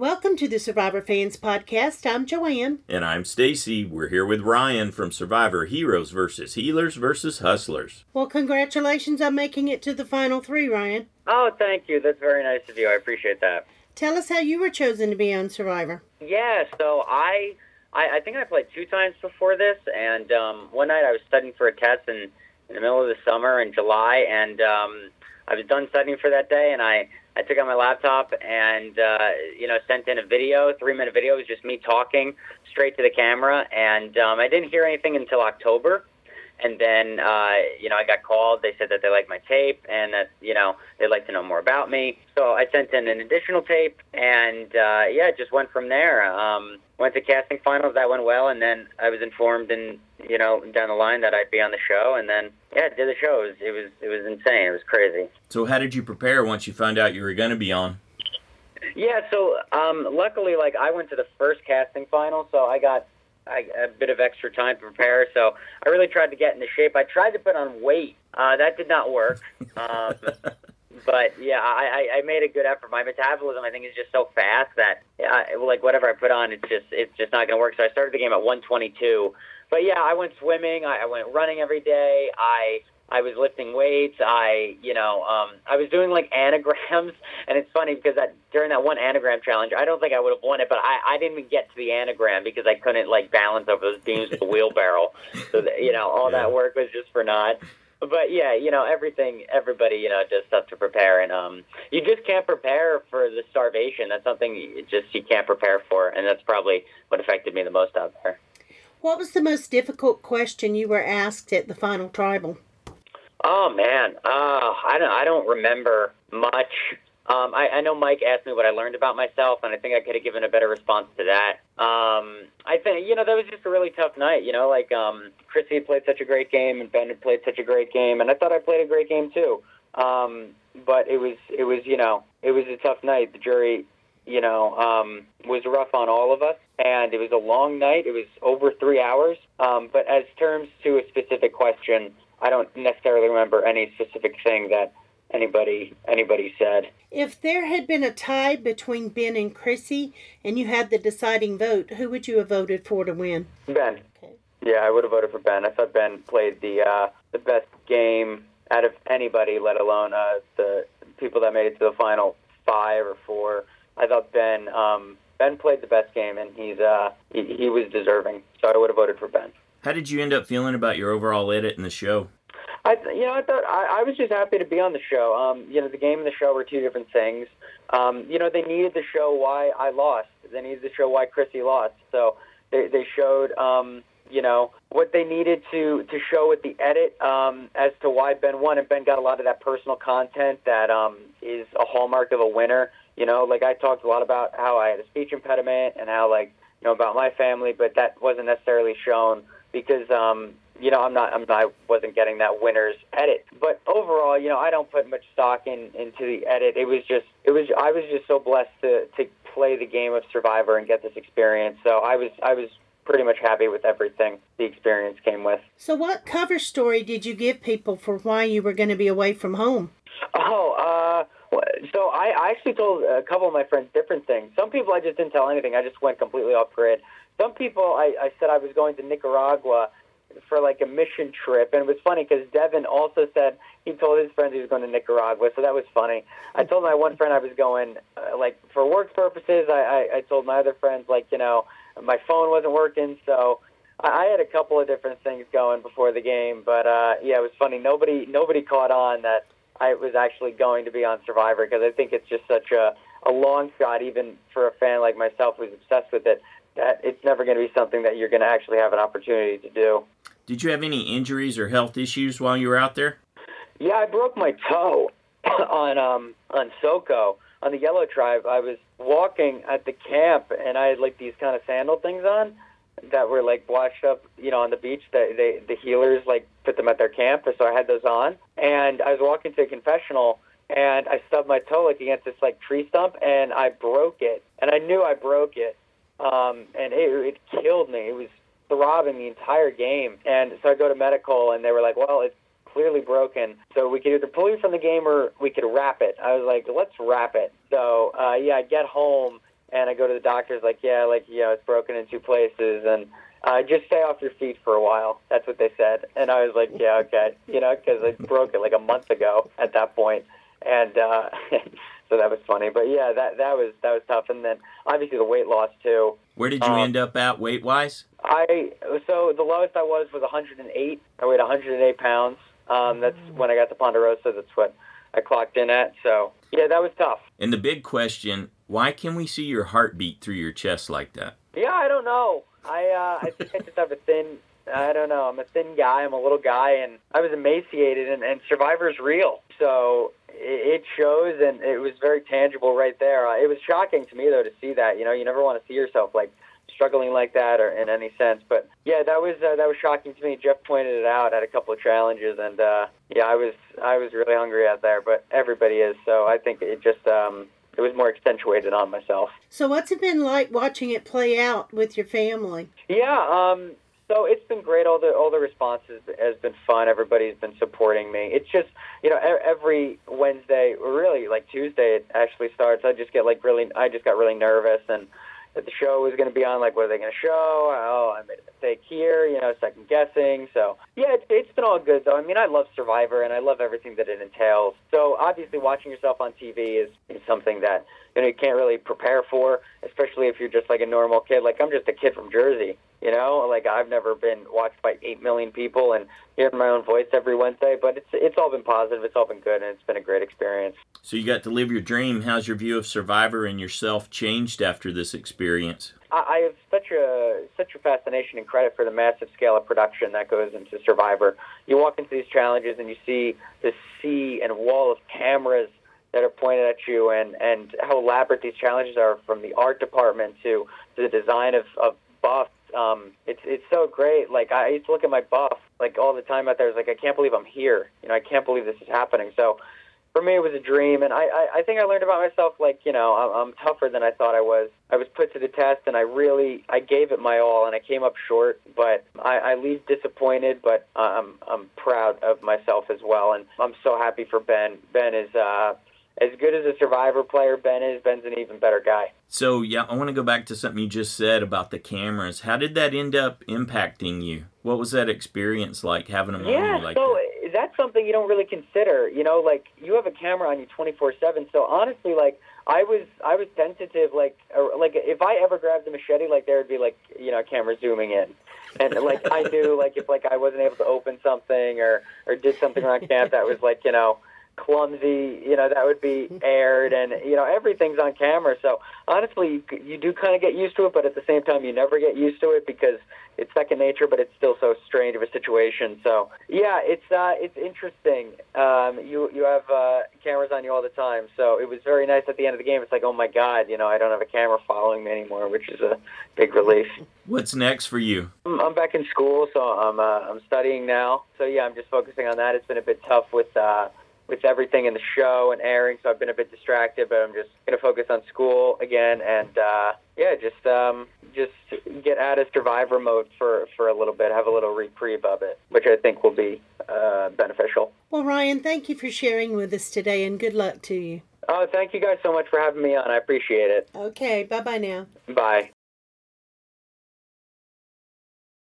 Welcome to the Survivor Fans Podcast. I'm Joanne. And I'm Stacy. We're here with Ryan from Survivor Heroes versus Healers versus Hustlers. Well, congratulations on making it to the final three, Ryan. Oh, thank you. That's very nice of you. I appreciate that. Tell us how you were chosen to be on Survivor. Yeah, so I think I played 2 times before this, and one night I was studying for a test in the middle of the summer in July, and I was done studying for that day, and I took out my laptop and, sent in a video, 3-minute video. It was just me talking straight to the camera, and I didn't hear anything until October. And then, I got called. They said that they liked my tape and that, they'd like to know more about me. So I sent in an additional tape, and, it just went from there. Went to casting finals. That went well, and then I was informed down the line that I'd be on the show, and then, did the show. It was insane. It was crazy. So how did you prepare once you found out you were going to be on? Yeah, so luckily, I went to the first casting final, so I got a bit of extra time to prepare, so I really tried to get into shape. I tried to put on weight. That did not work. But, yeah, I made a good effort. My metabolism, I think, is just so fast that, whatever I put on, it's just not going to work. So I started the game at 122. But, yeah, I went swimming. I went running every day. I was lifting weights. I was doing anagrams, and it's funny because during that one anagram challenge, I don't think I would have won it, but I didn't even get to the anagram because I couldn't balance over those beams with the wheelbarrow. So all that work was just for naught. But yeah, everybody does stuff to prepare, and you just can't prepare for the starvation. That's something you can't prepare for, and that's probably what affected me the most out there. What was the most difficult question you were asked at the final tribal? Oh man, I don't remember much. I know Mike asked me what I learned about myself, and I think I could have given a better response to that. I think, that was just a really tough night, Chrissy played such a great game, and Ben had played such a great game, and I thought I played a great game too. But it was a tough night. The jury, was rough on all of us, and it was a long night. It was over 3 hours. But as terms to a specific question, I don't necessarily remember any specific thing that anybody said. If there had been a tie between Ben and Chrissy and you had the deciding vote, who would you have voted for to win? Ben. Okay. Yeah, I would have voted for Ben. I thought Ben played the best game out of anybody, let alone the people that made it to the final 5 or 4. I thought Ben played the best game, and he was deserving. So I would have voted for Ben. How did you end up feeling about your overall edit in the show? I thought I was just happy to be on the show. The game and the show were 2 different things. They needed to show why I lost. They needed to show why Chrissy lost. So they showed, what they needed to show with the edit as to why Ben won. And Ben got a lot of that personal content that is a hallmark of a winner. I talked a lot about how I had a speech impediment and how, about my family, but that wasn't necessarily shown because, I wasn't getting that winner's edit. But overall, I don't put much stock into the edit. I was just so blessed to play the game of Survivor and get this experience. So I was pretty much happy with everything the experience came with. So what cover story did you give people for why you were going to be away from home? So I actually told a couple of my friends different things. Some people I just didn't tell anything. I just went completely off grid. Some people I said I was going to Nicaragua for a mission trip, and it was funny because Devin also said he told his friends he was going to Nicaragua, so that was funny. I told my one friend I was going for work purposes. I told my other friends my phone wasn't working, so I had a couple of different things going before the game, but it was funny. Nobody caught on that I was actually going to be on Survivor because I think it's just such a long shot, even for a fan like myself who's obsessed with it, that it's never going to be something that you're going to actually have an opportunity to do. Did you have any injuries or health issues while you were out there? Yeah, I broke my toe on Soko. On the Yellow Tribe, I was walking at the camp, and I had these kind of sandal things on that were washed up, on the beach. The healers put them at their camp, so I had those on. And I was walking to a confessional, and I stubbed my toe against this tree stump, and I broke it. And I knew I broke it, and it killed me. It was throbbing the entire game. And so I go to medical, and they were like, well, it's clearly broken, so we could either pull you from the game or we could wrap it. I was like, let's wrap it. So, I get home, And I go to the doctor's like, yeah, like, it's broken in 2 places, and just stay off your feet for a while. That's what they said. And I was like, yeah, okay, because I broke it like a month ago at that point. And so that was funny. But yeah, that was tough. And then obviously the weight loss too. Where did you end up at weight-wise? So the lowest I was 108. I weighed 108 pounds. That's when I got to Ponderosa. That's what I clocked in at. So yeah, that was tough. And the big question, why can we see your heartbeat through your chest like that? Yeah, I don't know. I think I just have I don't know. I'm a thin guy. I'm a little guy, and I was emaciated, and Survivor's real. So it shows, and it was very tangible right there. It was shocking to me, though, to see that. You never want to see yourself, like, struggling like that or in any sense. But, yeah, that was shocking to me. Jeff pointed it out at a couple of challenges, and, yeah, I was really hungry out there, but everybody is. So I think it just it was more accentuated on myself. So what's it been like watching it play out with your family? Yeah, so it's been great. All the responses has been fun. Everybody's been supporting me. It's just, every Wednesday, or really like Tuesday, it actually starts. I just got really nervous, and that the show was going to be on, like, what are they going to show? Oh, I made a mistake here, second guessing. So, yeah, it's been all good, though. I mean, I love Survivor, and I love everything that it entails. So, obviously, watching yourself on TV is something that, you can't really prepare for, especially if you're just like a normal kid. Like, I'm just a kid from Jersey, Like, I've never been watched by 8 million people and hearing my own voice every Wednesday. But it's all been positive. It's all been good, and it's been a great experience. So you got to live your dream. How's your view of Survivor and yourself changed after this experience? I have such a fascination and credit for the massive scale of production that goes into Survivor. You walk into these challenges and you see this sea and wall of cameras that are pointed at you, and how elaborate these challenges are, from the art department to the design of buffs. It's so great. Like, I used to look at my buff like all the time out there. It's like, I can't believe I'm here. I can't believe this is happening. So for me, it was a dream, and I think I learned about myself. Like, I'm tougher than I thought I was. I was put to the test, and I gave it my all, and I came up short. But I leave disappointed, but I'm proud of myself as well, and I'm so happy for Ben. Ben is as good as a Survivor player Ben is. Ben's an even better guy. So, yeah, I want to go back to something you just said about the cameras. How did that end up impacting you? What was that experience like, having them on you like that? That's something you don't really consider. Like, you have a camera on you 24/7. So honestly, like, I was tentative. Like if I ever grabbed the machete, like, there would be, like, a camera zooming in, and like I knew, like, if, like, I wasn't able to open something or did something on camp that was, like, clumsy, that would be aired, and everything's on camera. So honestly, you do kind of get used to it, but at the same time, you never get used to it because it's second nature. But it's still so strange of a situation. So yeah, it's interesting. You have cameras on you all the time. So it was very nice at the end of the game. It's like, oh my God, I don't have a camera following me anymore, which is a big relief. What's next for you? I'm back in school, so I'm studying now. So yeah, I'm just focusing on that. It's been a bit tough with everything in the show and airing, so I've been a bit distracted, but I'm just going to focus on school again, and just get out of Survivor mode for a little bit, have a little reprieve of it, which I think will be beneficial. Well, Ryan, thank you for sharing with us today, and good luck to you. Oh, thank you guys so much for having me on. I appreciate it. Okay, bye-bye now. Bye.